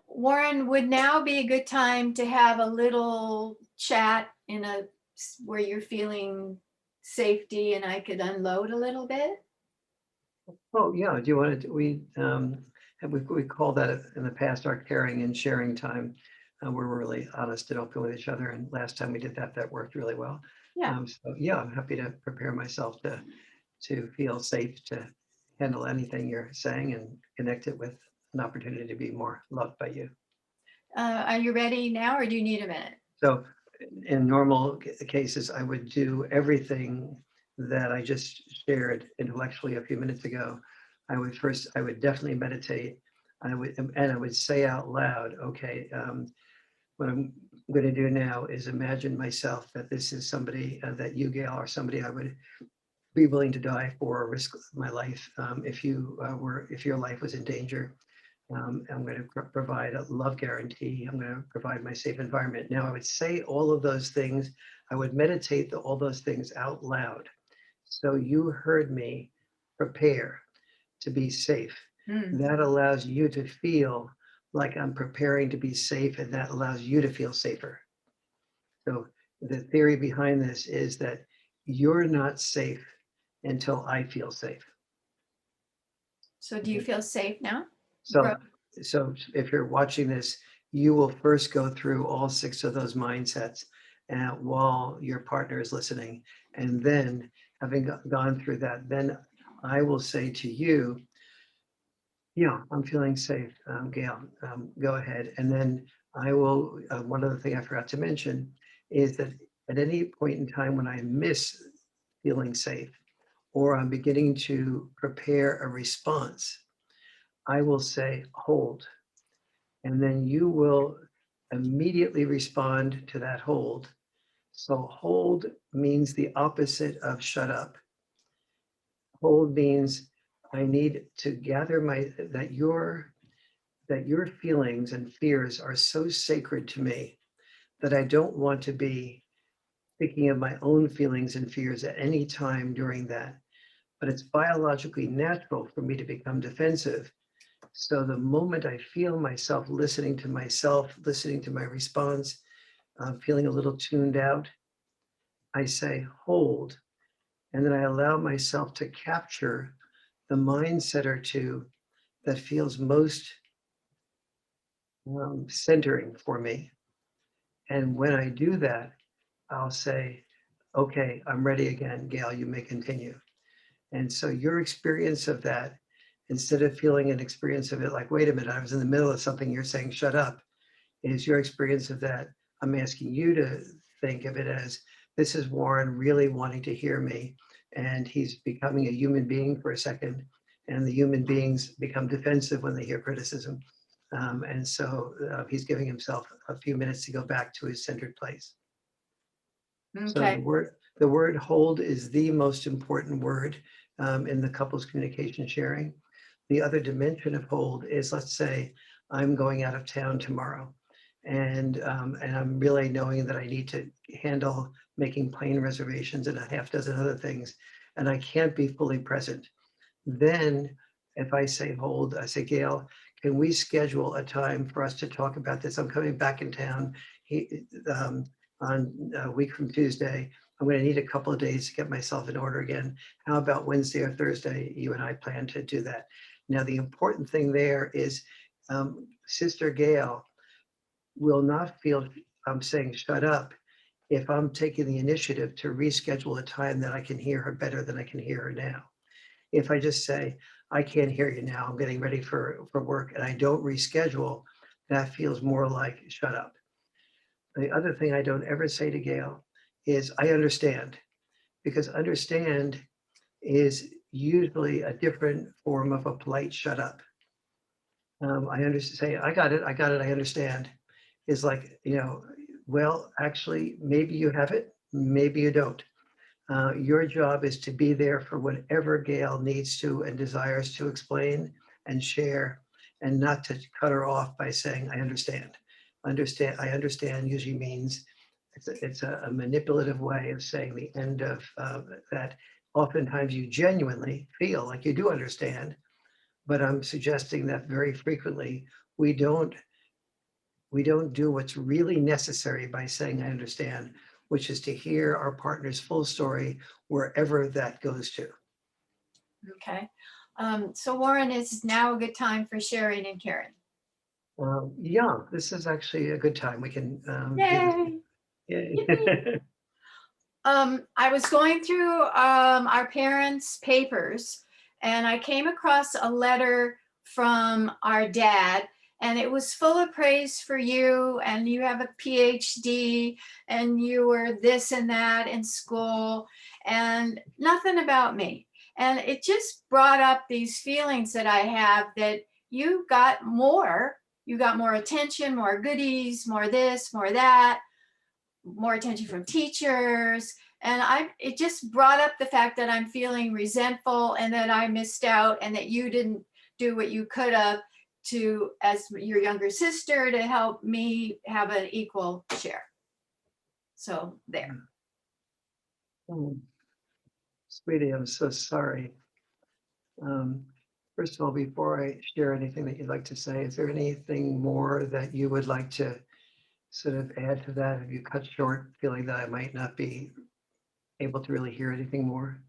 Warren, would now be a good time to have a little chat where you're feeling safety and I could unload a little bit? Oh, yeah. Do you want to, we call that in the past our caring and sharing time, where we're really honest and open with each other. And last time we did that, that worked really well. Yeah. So yeah, I'm happy to prepare myself to feel safe to handle anything you're saying and connect it with an opportunity to be more loved by you. Are you ready now or do you need a minute? So in normal cases, I would do everything that I just shared intellectually a few minutes ago. I would definitely meditate. I would say out loud, okay, what I'm going to do now is imagine myself that this is somebody that you, Gail, are somebody I would be willing to die for or risk my life if your life was in danger. I'm going to provide a love guarantee. I'm going to provide my safe environment. Now, I would say all of those things. I would meditate all those things out loud. So you heard me prepare to be safe. Mm. That allows you to feel like I'm preparing to be safe, and that allows you to feel safer. So the theory behind this is that you're not safe until I feel safe. So do you Okay. feel safe now? So, so if you're watching this, you will first go through all six of those mindsets while your partner is listening. And then having gone through that, then I will say to you, yeah, I'm feeling safe, Gail, go ahead. And then I will, one other thing I forgot to mention is that at any point in time when I miss feeling safe, or I'm beginning to prepare a response, I will say, hold. And then you will immediately respond to that hold. So hold means the opposite of shut up. Hold means I need to gather that your feelings and fears are so sacred to me that I don't want to be thinking of my own feelings and fears at any time during that. But it's biologically natural for me to become defensive. So the moment I feel myself, listening to my response, feeling a little tuned out, I say hold, and then I allow myself to capture the mindset or two that feels most centering for me. And when I do that, I'll say, okay, I'm ready again, Gail, you may continue. And so your experience of that, instead of feeling an experience of it like, wait a minute, I was in the middle of something, you're saying, shut up, is your experience of that. I'm asking you to think of it as this is Warren really wanting to hear me, and he's becoming a human being for a second, and the human beings become defensive when they hear criticism. And so he's giving himself a few minutes to go back to his centered place. So Okay. the word hold is the most important word in the couples communication sharing. The other dimension of hold is, let's say I'm going out of town tomorrow, and I'm really knowing that I need to handle making plane reservations and a half dozen other things, and I can't be fully present. Then if I say hold, I say, Gail, can we schedule a time for us to talk about this? I'm coming back in town on a week from Tuesday. I'm going to need a couple of days to get myself in order again. How about Wednesday or Thursday? You and I plan to do that. Now, the important thing there is Sister Gail will not feel I'm saying shut up if I'm taking the initiative to reschedule a time that I can hear her better than I can hear her now. If I just say, I can't hear you now, I'm getting ready for work, and I don't reschedule, that feels more like shut up. The other thing I don't ever say to Gail is I understand, because understand is usually a different form of a polite shut up. I understand, say, I got it, I understand, is like, well, actually, maybe you have it, maybe you don't. Your job is to be there for whatever Gail needs to and desires to explain and share, and not to cut her off by saying, I understand. I understand usually means it's a manipulative way of saying the end of that. Oftentimes you genuinely feel like you do understand, but I'm suggesting that very frequently we don't we don't do what's really necessary by saying, I understand, which is to hear our partner's full story wherever that goes to. Okay. So Warren, is now a good time for sharing and caring? Yeah, this is actually a good time. We can do this. Yay! Yippee! Yeah. I was going through our parents' papers and I came across a letter from our dad, and it was full of praise for you. And you have a PhD and you were this and that in school, and nothing about me. And it just brought up these feelings that I have that you got more. You got more attention, more goodies, more this, more that, more attention from teachers. And it just brought up the fact that I'm feeling resentful and that I missed out and that you didn't do what you could have to, as your younger sister, to help me have an equal share. So there. Oh, sweetie, I'm so sorry. Um, First of all, before I share anything that you'd like to say, is there anything more that you would like to sort of add to that? Have you cut short feeling that I might not be able to really hear anything more?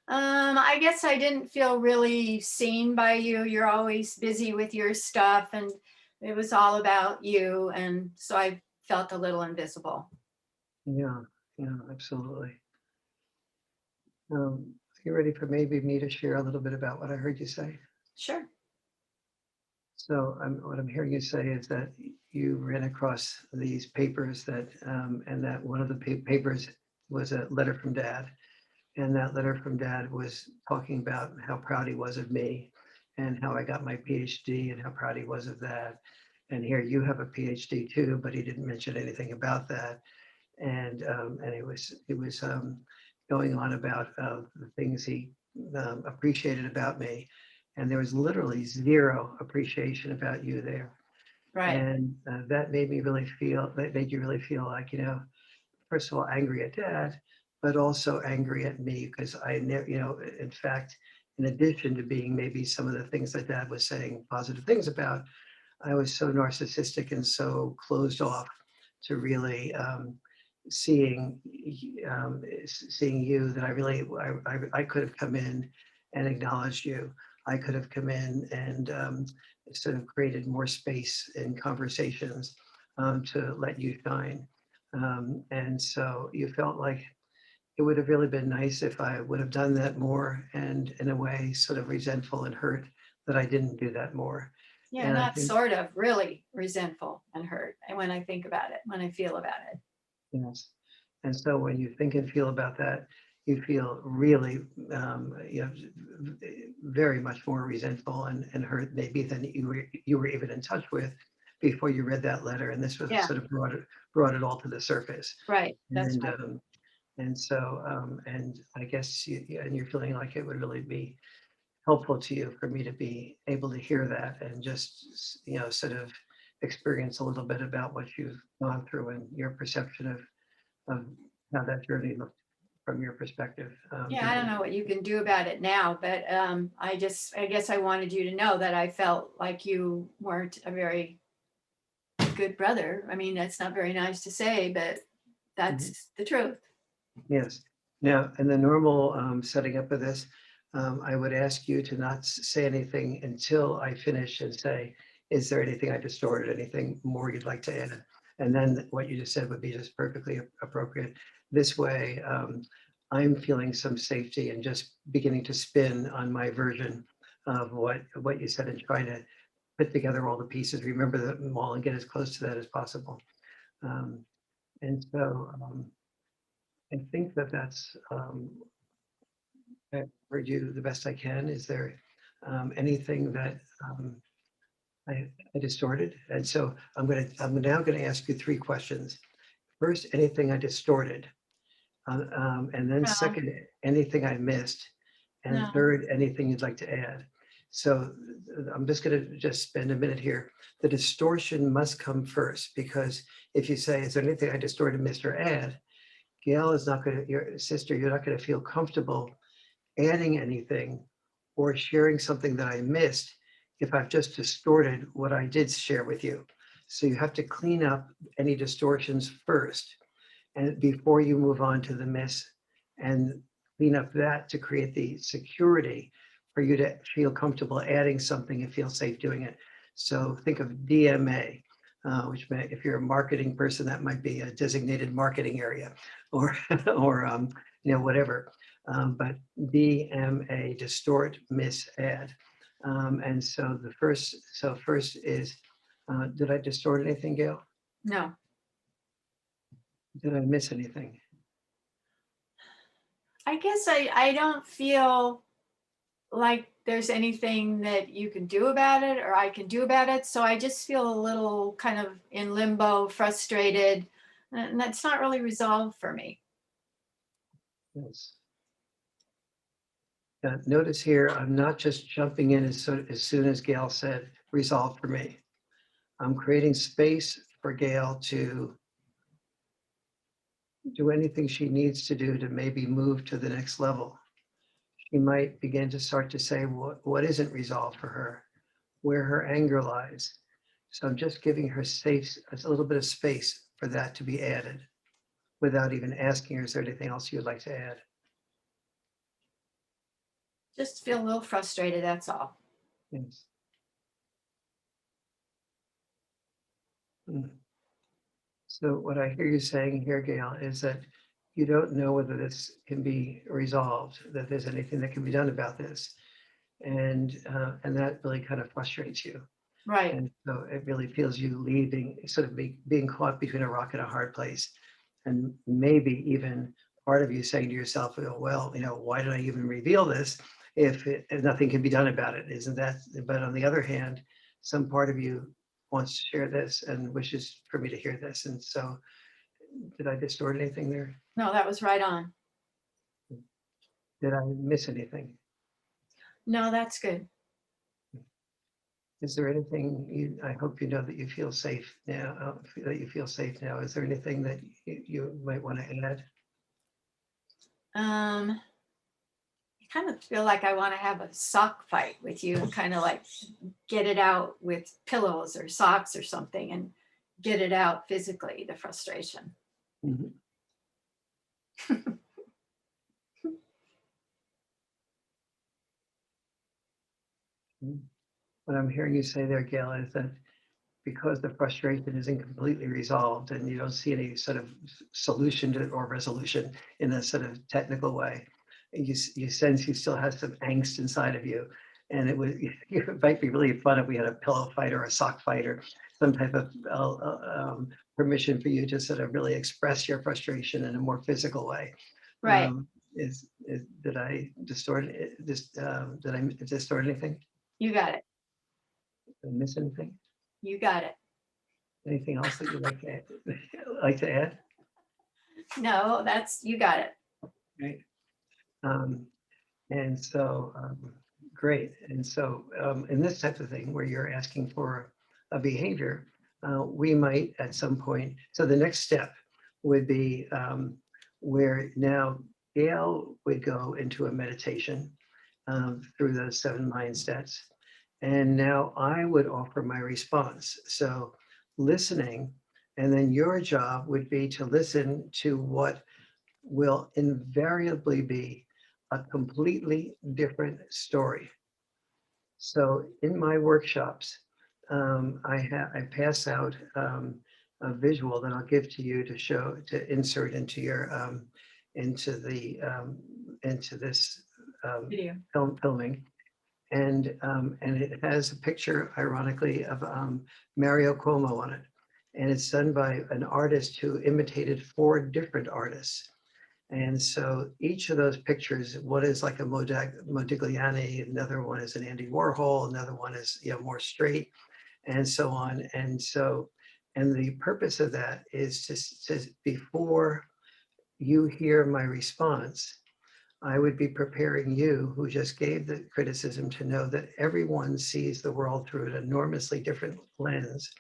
I guess I didn't feel really seen by you. You're always busy with your stuff, and it was all about you. And so I felt a little invisible. Yeah, yeah, absolutely. Are you ready for maybe me to share a little bit about what I heard you say? Sure. So what I'm hearing you say is that you ran across these papers and that one of the papers was a letter from Dad. And that letter from Dad was talking about how proud he was of me and how I got my PhD and how proud he was of that. And here you have a PhD too, but he didn't mention anything about that. And it was going on about the things he appreciated about me, and there was literally zero appreciation about you there. Right. And that made you really feel like, first of all, angry at Dad, but also angry at me because I never, in fact, in addition to being maybe some of the things that Dad was saying positive things about, I was so narcissistic and so closed off to really seeing seeing you that I could have come in and acknowledged you. I could have come in and sort of created more space in conversations to let you shine. And so you felt like it would have really been nice if I would have done that more, and in a way sort of resentful and hurt that I didn't do that more. Yeah, And I not think, sort of, really resentful and hurt. And when I think about it, when I feel about it. yes. And so when you think and feel about that, you feel really, very much more resentful and hurt maybe than you were even in touch with before you read that letter. And this was Yeah, sort of brought it all to the surface. right. That's And right. and I guess and you're feeling like it would really be helpful to you for me to be able to hear that and just sort of experience a little bit about what you've gone through and your perception of how that journey looked from your perspective. Yeah, I don't know what you can do about it now, but I guess I wanted you to know that I felt like you weren't a very good brother. I mean, that's not very nice to say, but Mhm. that's the truth. Yes. Now, in the normal setting up of this, I would ask you to not say anything until I finish and say, is there anything I distorted, anything more you'd like to add? And then what you just said would be just perfectly appropriate. This way, I'm feeling some safety and just beginning to spin on my version of what you said and trying to put together all the pieces, remember them all and get as close to that as possible. Um, and so I think that's I've heard you the best I can. Is there anything that I distorted? And so I'm now gonna ask you three questions. First, anything I distorted, and then No, second, anything I missed, and no. third, anything you'd like to add. So I'm just gonna spend a minute here. The distortion must come first because if you say, "Is there anything I distorted, missed, or add?" Gail is not gonna, your sister, you're not gonna feel comfortable adding anything or sharing something that I missed if I've just distorted what I did share with you. So you have to clean up any distortions first, and before you move on to the miss, and clean up that to create the security for you to feel comfortable adding something and feel safe doing it. So think of DMA, which may, if you're a marketing person, that might be a designated marketing area, or or whatever. But DMA, distort, miss, add. And so first is, did I distort anything, Gail? No, Did I miss anything? I guess I don't feel like there's anything that you can do about it or I can do about it. So I just feel a little kind of in limbo, frustrated, and that's not really resolved for me. Yes. Notice here, I'm not just jumping in as soon as Gail said, resolve for me. I'm creating space for Gail to do anything she needs to do to maybe move to the next level. She might begin to start to say what isn't resolved for her, where her anger lies. So I'm just giving her safe, a little bit of space for that to be added without even asking her, is there anything else you'd like to add? Just feel a little frustrated, that's all. Yes. Mm. So what I hear you saying here, Gail, is that you don't know whether this can be resolved, that there's anything that can be done about this. And that really kind of frustrates you. Right. And so it really feels you leaving, sort of being caught between a rock and a hard place. And maybe even part of you saying to yourself, well, why did I even reveal this if nothing can be done about it? Isn't that? But on the other hand, some part of you wants to share this and wishes for me to hear this. And so, did I distort anything there? No, that was right on. Did I miss anything? No, that's good. Is there anything I hope you know that you feel safe now, that you feel safe now. Is there anything that you might want to add? I kind of feel like I want to have a sock fight with you and kind of like get it out with pillows or socks or something and get it out physically, the frustration. Mhm. What I'm hearing you say there, Gail, is that because the frustration isn't completely resolved and you don't see any sort of solution to or resolution in a sort of technical way, you sense you still have some angst inside of you. And it might be really fun if we had a pillow fight or a sock fight or some type of permission for you to sort of really express your frustration in a more physical way. Right. Did I distort it? Did I distort anything? You got it. Did I miss anything? You got it. Anything else that you'd like to add? Like to add? No, you got it. Right. Um, and so, great. And so, in this type of thing where you're asking for a behavior, we might at some point. So the next step would be where now Gail would go into a meditation through those 7 mind sets. And now I would offer my response. So listening, and then your job would be to listen to what will invariably be a completely different story. So in my workshops, I pass out a visual that I'll give to you to insert into your into the into this Video. filming, and it has a picture, ironically, of Mario Cuomo on it, and it's done by an artist who imitated 4 different artists. And so each of those pictures, one is like a Modigliani, another one is an Andy Warhol, another one is more straight, and so on. And so, and the purpose of that is to before you hear my response, I would be preparing you, who just gave the criticism, to know that everyone sees the world through an enormously different lens.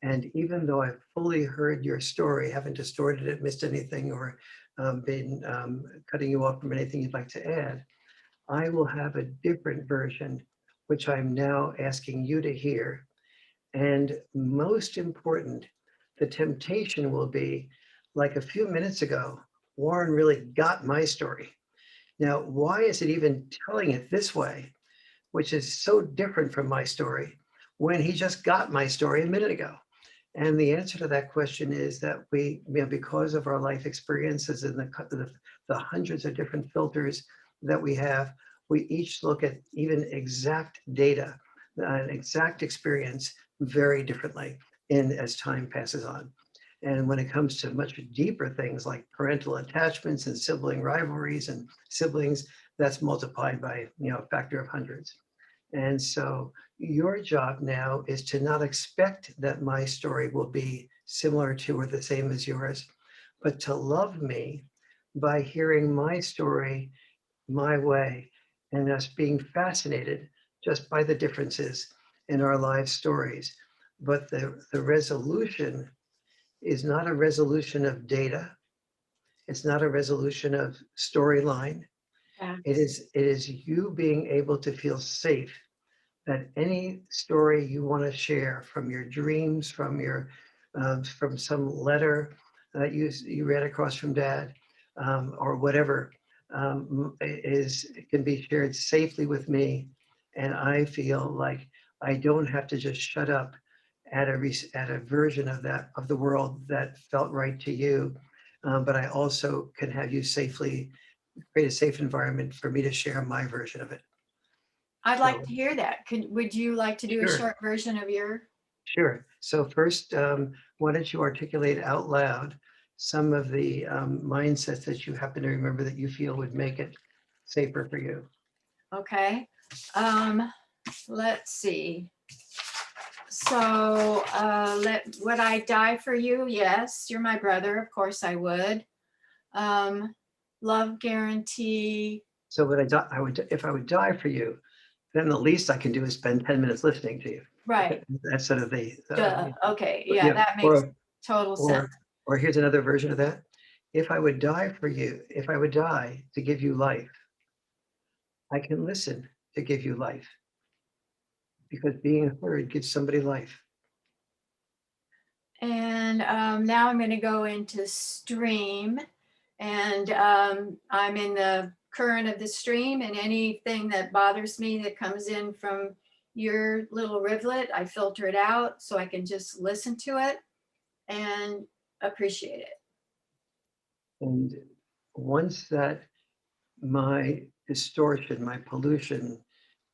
And even though I've fully heard your story, haven't distorted it, missed anything, or been cutting you off from anything you'd like to add, I will have a different version, which I'm now asking you to hear. And most important, the temptation will be like a few minutes ago, Warren really got my story. Now, why is it even telling it this way, which is so different from my story, when he just got my story a minute ago? And the answer to that question is that because of our life experiences and the hundreds of different filters that we have, we each look at even exact data, an exact experience very differently as time passes on. And when it comes to much deeper things like parental attachments and sibling rivalries and siblings, that's multiplied by a factor of hundreds. And so your job now is to not expect that my story will be similar to or the same as yours, but to love me by hearing my story my way and us being fascinated just by the differences in our life stories. But the resolution is not a resolution of data. It's not a resolution of storyline. Yeah. It is you being able to feel safe that any story you want to share from your dreams, from some letter that you read across from Dad, or whatever, can be shared safely with me, and I feel like I don't have to just shut up at a version of the world that felt right to you, but I also can have you safely create a safe environment for me to share my version of it. I'd like So to hear that. Would you like to do a sure. short version of your? Sure. So first, why don't you articulate out loud some of the mindsets that you happen to remember that you feel would make it safer for you? Okay. Um, let's see. So, would I die for you? Yes, you're my brother. Of course I would. Um, love guarantee. So would I die? If I would die for you, then the least I can do is spend 10 minutes listening to you. Right. That's sort of Duh. Okay. Yeah, yeah. that makes Or total sense. or or here's another version of that. If I would die for you, if I would die to give you life, I can listen to give you life because being heard gives somebody life. And now I'm going to go into stream, and I'm in the current of the stream, and anything that bothers me that comes in from your little rivulet, I filter it out so I can just listen to it and appreciate it. And once that my distortion, my pollution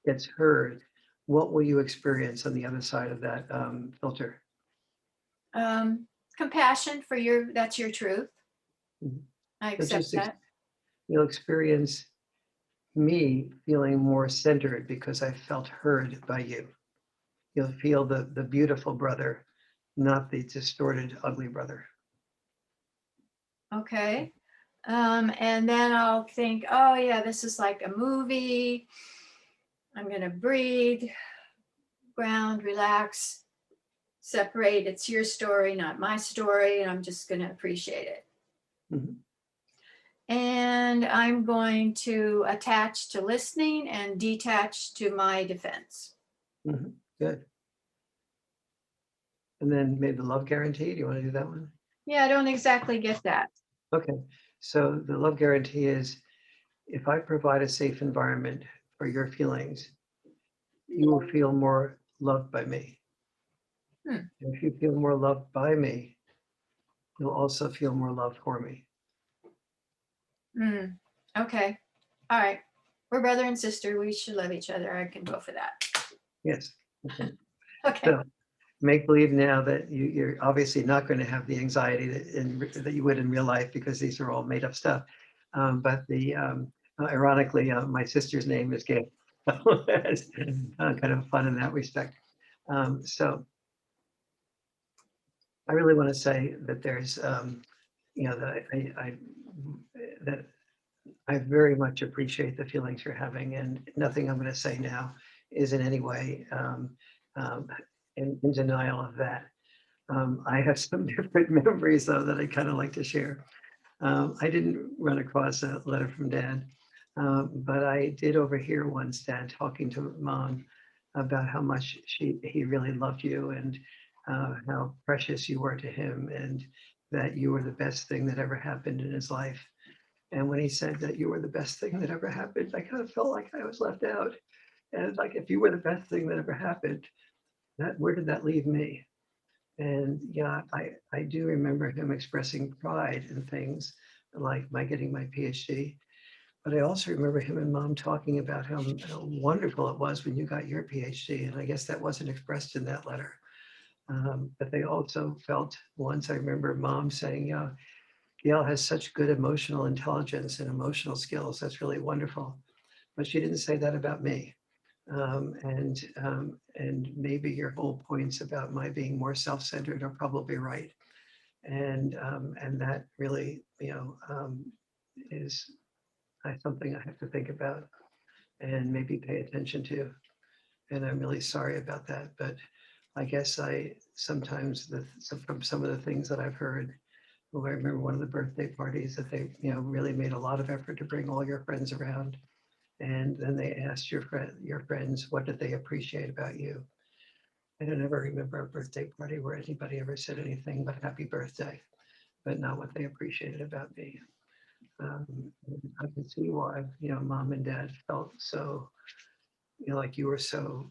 gets heard, what will you experience on the other side of that filter? Compassion for that's your truth. Mhm. I But accept that. you'll experience me feeling more centered because I felt heard by you. You'll feel the beautiful brother, not the distorted, ugly brother. Okay. And then I'll think, oh yeah, this is like a movie. I'm going to breathe, ground, relax, separate. It's your story, not my story. And I'm just going to appreciate it. Mhm, And I'm going to attach to listening and detach to my defense. mhm. Good. And then maybe the love guarantee. Do you want to do that one? Yeah, I don't exactly get that. Okay. So the love guarantee is if I provide a safe environment for your feelings, you will feel more loved by me. Hmm. And if you feel more loved by me, you'll also feel more love for me. Mm. Okay. All right. We're brother and sister. We should love each other. I can go for that. Yes. Okay. Okay. So make believe now that you're obviously not going to have the anxiety that you would in real life because these are all made up stuff. But ironically, my sister's name is Gail. It's kind of fun in that respect. So I really want to say that there's, that that I very much appreciate the feelings you're having, and nothing I'm going to say now is in any way um, in denial of that. I have some different memories though that I kind of like to share. I didn't run across a letter from Dad, but I did overhear once Dad talking to Mom about how much he really loved you, and how precious you were to him, and that you were the best thing that ever happened in his life. And when he said that you were the best thing that ever happened, I kind of felt like I was left out. And it's like, if you were the best thing that ever happened, that where did that leave me? And yeah, I do remember him expressing pride in things like my getting my PhD. But I also remember him and mom talking about how wonderful it was when you got your PhD. And I guess that wasn't expressed in that letter. But they also felt once, I remember mom saying, yeah, Gail has such good emotional intelligence and emotional skills. That's really wonderful. But she didn't say that about me. And maybe your whole points about my being more self-centered are probably right. And that really, is something I have to think about and maybe pay attention to. And I'm really sorry about that. But I guess I sometimes from some of the things that I've heard. Well, I remember one of the birthday parties that they, really made a lot of effort to bring all your friends around. And then they asked your friends, what did they appreciate about you? I don't ever remember a birthday party where anybody ever said anything but happy birthday, but not what they appreciated about me. I can see why, mom and dad felt so, like you were so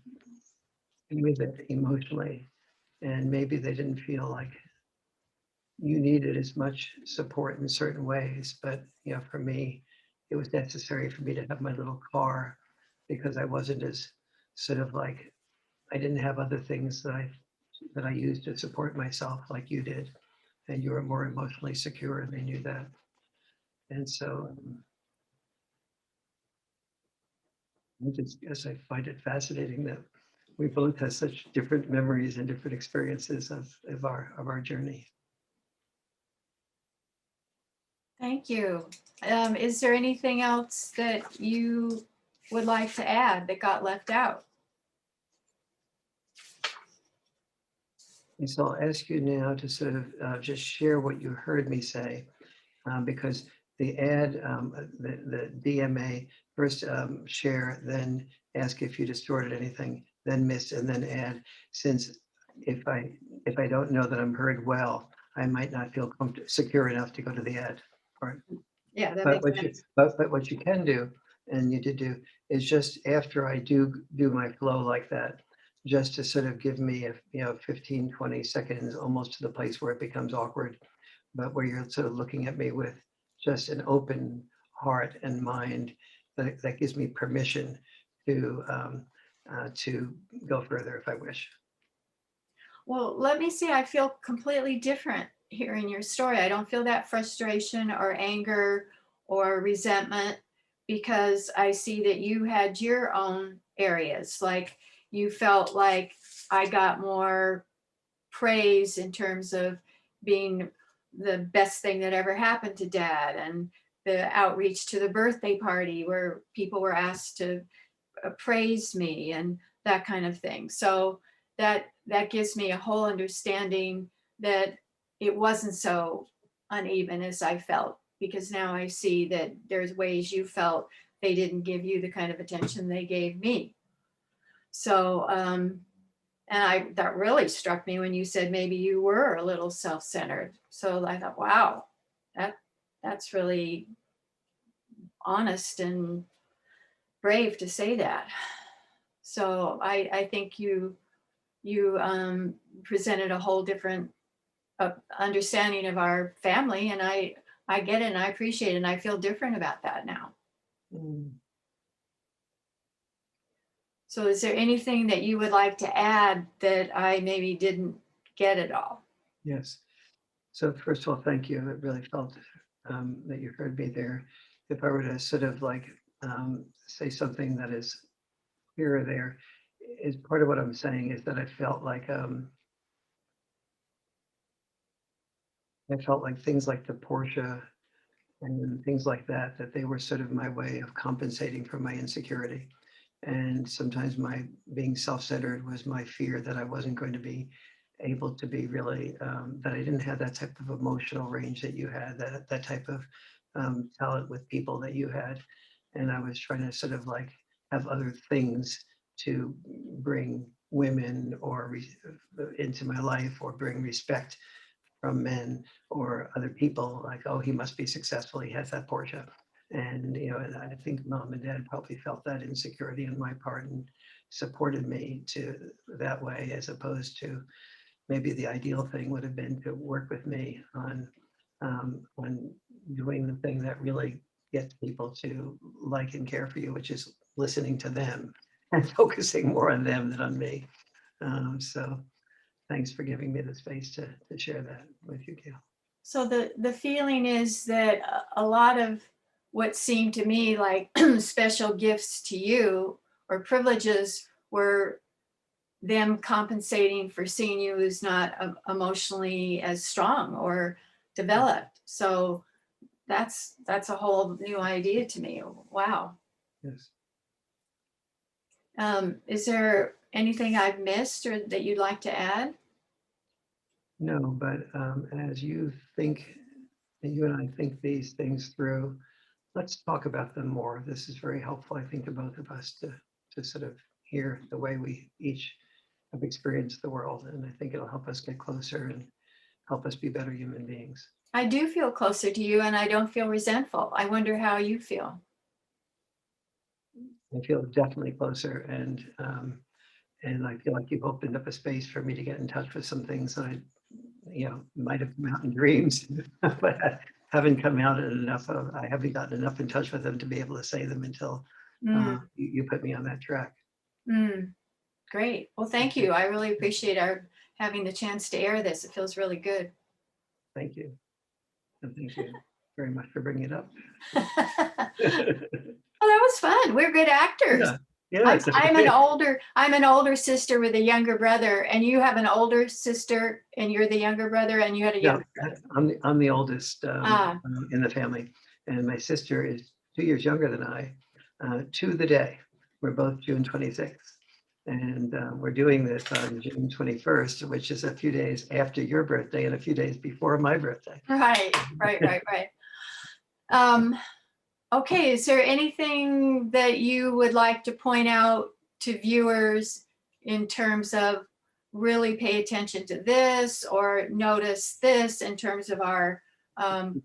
with it emotionally, and maybe they didn't feel like you needed as much support in certain ways. But, for me, it was necessary for me to have my little car because I wasn't as sort of like, I didn't have other things that I used to support myself like you did. And you were more emotionally secure, and they knew that. And so I just guess I find it fascinating that we both have such different memories and different experiences of our journey. Thank you. Is there anything else that you would like to add that got left out? And so I'll ask you now to sort of just share what you heard me say, because the the DMA first share, then ask if you distorted anything, then miss, and then add. Since if I if I don't know that I'm heard well, I might not feel secure enough to go to the ad. Or Yeah, that But makes what you, sense. but what you can do, and you did do, is just after I do my flow like that, just to sort of give me 15, 20 seconds, almost to the place where it becomes awkward, but where you're sort of looking at me with just an open heart and mind, that gives me permission to go further if I wish. Well, let me see. I feel completely different hearing your story. I don't feel that frustration or anger or resentment because I see that you had your own areas. Like you felt like I got more praise in terms of being the best thing that ever happened to dad, and the outreach to the birthday party where people were asked to praise me and that kind of thing. So that gives me a whole understanding that it wasn't so uneven as I felt, because now I see that there's ways you felt they didn't give you the kind of attention they gave me. So and that really struck me when you said maybe you were a little self-centered. So I thought, wow, that that's really honest and brave to say that. So I think you presented a whole different understanding of our family, and I get it and I appreciate it, and I feel different about that now. Mm, So is there anything that you would like to add that I maybe didn't get at all? yes. So first of all, thank you. It really felt that you heard me there. If I were to sort of like say something that is here or there, is part of what I'm saying is that I felt like things like the Porsche and things like that, that they were sort of my way of compensating for my insecurity. And sometimes my being self-centered was my fear that I wasn't going to be able to be really, that I didn't have that type of emotional range that you had, that type of talent with people that you had. And I was trying to sort of like have other things to bring women into my life, or bring respect from men or other people, like, oh, he must be successful, he has that Porsche. And, and I think mom and dad probably felt that insecurity on my part and supported me to that way, as opposed to maybe the ideal thing would have been to work with me on doing the thing that really gets people to like and care for you, which is listening to them and focusing more on them than on me. So thanks for giving me the space to share that with you, Gail. So the feeling is that a lot of what seemed to me like special gifts to you or privileges were them compensating for seeing you as not emotionally as strong or developed. So that's a whole new idea to me. Wow. Yes. Is there anything I've missed or that you'd like to add? No, but as you think, and you and I think these things through, let's talk about them more. This is very helpful, I think, to both of us to sort of hear the way we each have experienced the world. And I think it'll help us get closer and help us be better human beings. I do feel closer to you and I don't feel resentful. I wonder how you feel. I feel definitely closer, and I feel like you've opened up a space for me to get in touch with some things that I, might have come out in dreams, but I haven't come out in enough of. I haven't gotten enough in touch with them to be able to say them until Mm, you put me on that track. mm, great. Well, thank you. I really appreciate our having the chance to air this. It feels really good. Thank you, and thank you very much for bringing it up. Oh, that was fun. We're good actors. Yeah, yeah, I'm, it's I'm an older I'm an older sister with a younger brother, and you have an older sister, and you're the younger brother, and you had a yeah. younger brother. I'm the oldest Ah, in the family, and my sister is 2 years younger than I, to the day. We're both June 26th, and we're doing this on June 21st, which is a few days after your birthday and a few days before my birthday. right. Um, okay, is there anything that you would like to point out to viewers in terms of really pay attention to this or notice this in terms of our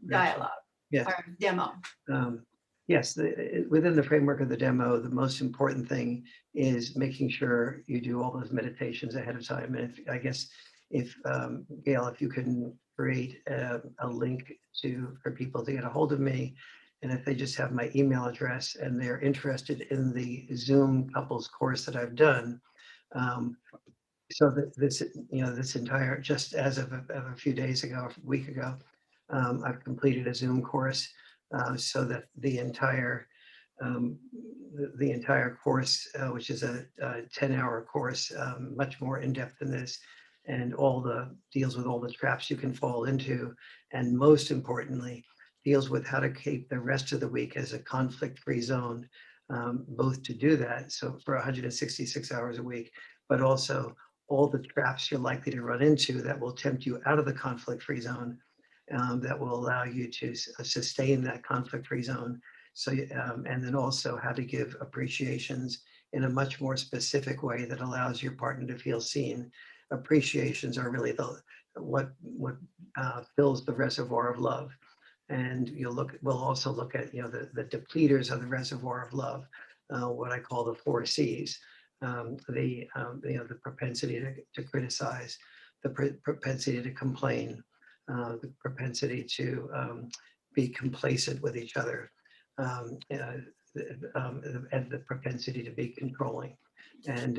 dialogue, Yes. our demo? Um, yes, within the framework of the demo, the most important thing is making sure you do all those meditations ahead of time. And if Gail, if you can create a link for people to get a hold of me, and if they just have my email address and they're interested in the Zoom couples course that I've done, so that this entire, just as of a few days ago, a week ago, I've completed a Zoom course, so that um, the entire course, which is a 10-hour course, much more in depth than this, and deals with all the traps you can fall into, and most importantly, deals with how to keep the rest of the week as a conflict-free zone, both to do that, so for 166 hours a week, but also all the traps you're likely to run into that will tempt you out of the conflict-free zone, that will allow you to sustain that conflict-free zone. So, and then also how to give appreciations in a much more specific way that allows your partner to feel seen. Appreciations are really what fills the reservoir of love. And we'll also look at, the depleters of the reservoir of love, what I call the 4 C's. The propensity to criticize, the propensity to complain, the propensity to be complacent with each other, and the propensity to be controlling, and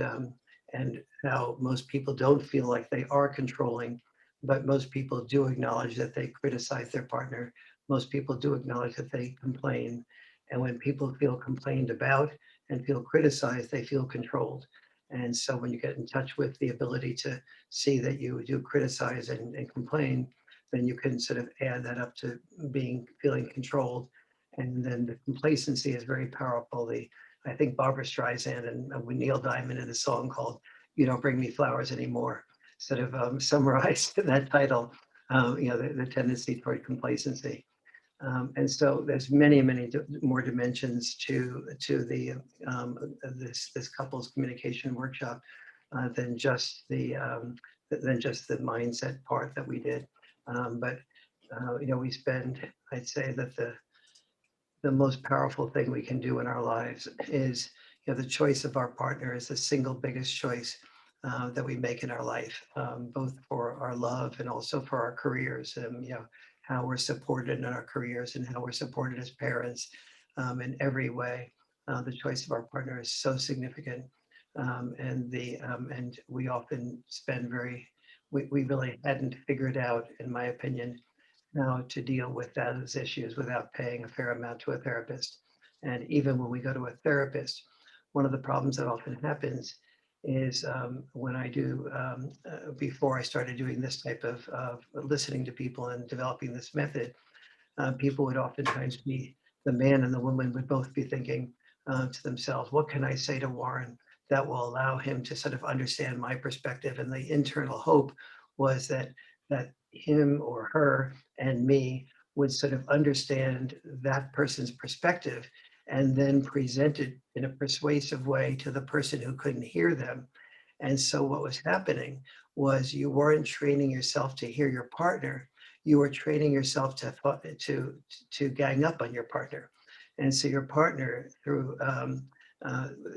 how most people don't feel like they are controlling, but most people do acknowledge that they criticize their partner. Most people do acknowledge that they complain, and when people feel complained about and feel criticized, they feel controlled. And so when you get in touch with the ability to see that you do criticize and complain, then you can sort of add that up to feeling controlled. And then the complacency is very powerful. I think Barbara Streisand and Neil Diamond in a song called "You Don't Bring Me Flowers Anymore" sort of summarized that title. The tendency toward complacency. And so there's many, many more dimensions to the this couples communication workshop than just the mindset part that we did. But you know, we spend, I'd say that the most powerful thing we can do in our lives is, you know, the choice of our partner is the single biggest choice that we make in our life, both for our love and also for our careers. You know, how we're supported in our careers and how we're supported as parents in every way. The choice of our partner is so significant, and we often spend we really hadn't figured out, in my opinion, how to deal with those issues without paying a fair amount to a therapist. And even when we go to a therapist, one of the problems that often happens is when I do, before I started doing this type of listening to people and developing this method, people would oftentimes be, the man and the woman would both be thinking to themselves, what can I say to Warren that will allow him to sort of understand my perspective? And the internal hope was that him or her and me would sort of understand that person's perspective and then present it in a persuasive way to the person who couldn't hear them. And so what was happening was you weren't training yourself to hear your partner, you were training yourself to gang up on your partner. And so your partner, through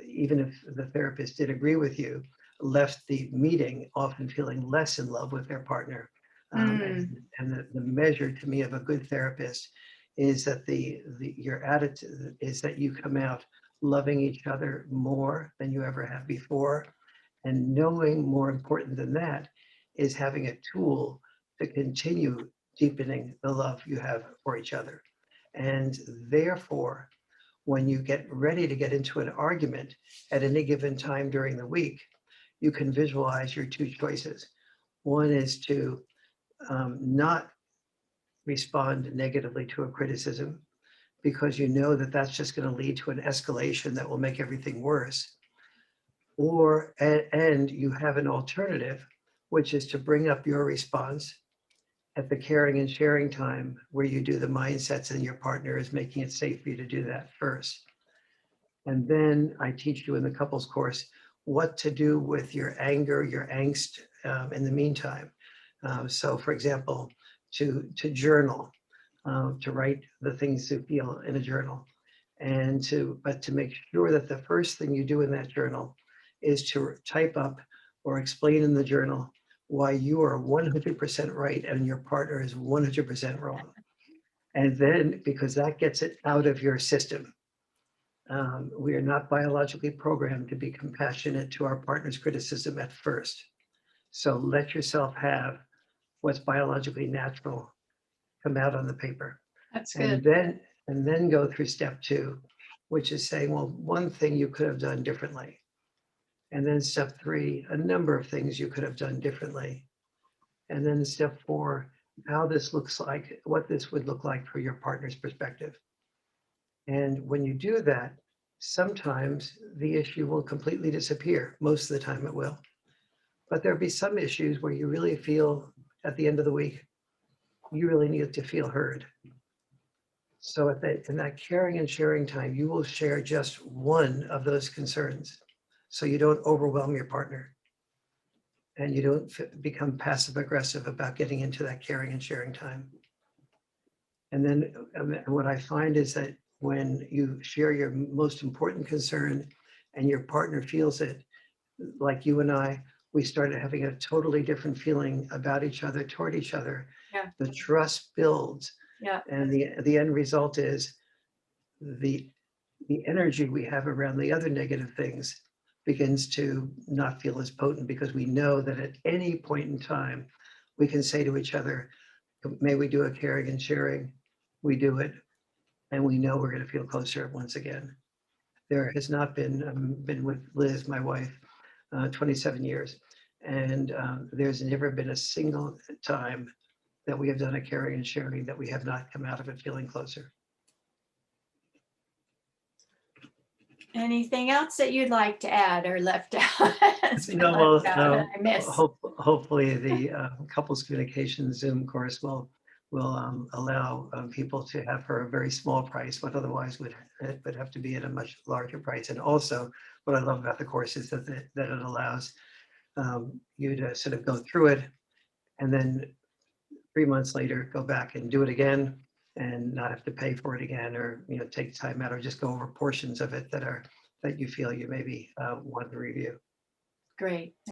even if the therapist did agree with you, left the meeting often feeling less in love with their partner. And the measure to me of a good therapist is that your attitude is that you come out loving each other more than you ever have before. And knowing, more important than that, is having a tool to continue deepening the love you have for each other. And therefore, when you get ready to get into an argument at any given time during the week, you can visualize your two choices. One is to not respond negatively to a criticism because you know that that's just going to lead to an escalation that will make everything worse. And you have an alternative, which is to bring up your response at the caring and sharing time where you do the mindsets and your partner is making it safe for you to do that first. And then I teach you in the couples course what to do with your anger, your angst in the meantime. So for example, to journal, to write the things you feel in a journal, but to make sure that the first thing you do in that journal is to type up or explain in the journal why you are 100% right and your partner is 100% wrong. And then, because that gets it out of your system. We are not biologically programmed to be compassionate to our partner's criticism at first. So let yourself have what's biologically natural come out on the paper. That's And good. then go through step two, which is saying, well, one thing you could have done differently. And then step three, a number of things you could have done differently. And then step four, how this looks like, what this would look like for your partner's perspective. And when you do that, sometimes the issue will completely disappear. Most of the time it will. But there'll be some issues where you really feel at the end of the week, you really need to feel heard. So in that caring and sharing time, you will share just one of those concerns so you don't overwhelm your partner and you don't become passive aggressive about getting into that caring and sharing time. And then what I find is that when you share your most important concern and your partner feels it, like you and I, we started having a totally different feeling about each other, toward each other. Yeah. The trust builds. Yeah. And the end result is the energy we have around the other negative things begins to not feel as potent because we know that at any point in time, we can say to each other, may we do a caring and sharing? We do it, and we know we're going to feel closer once again. There has not been with Liz, my wife, 27 years, and there's never been a single time that we have done a caring and sharing that we have not come out of it feeling closer. Anything else that you'd like to add or left out? No, well, I missed. hopefully the couples communication Zoom course will will allow people to have for a very small price, what otherwise would have to be at a much larger price. And also, what I love about the course is that that it allows you to sort of go through it and then 3 months later go back and do it again and not have to pay for it again, or take time out, or just go over portions of it that you feel you maybe want to review. Great.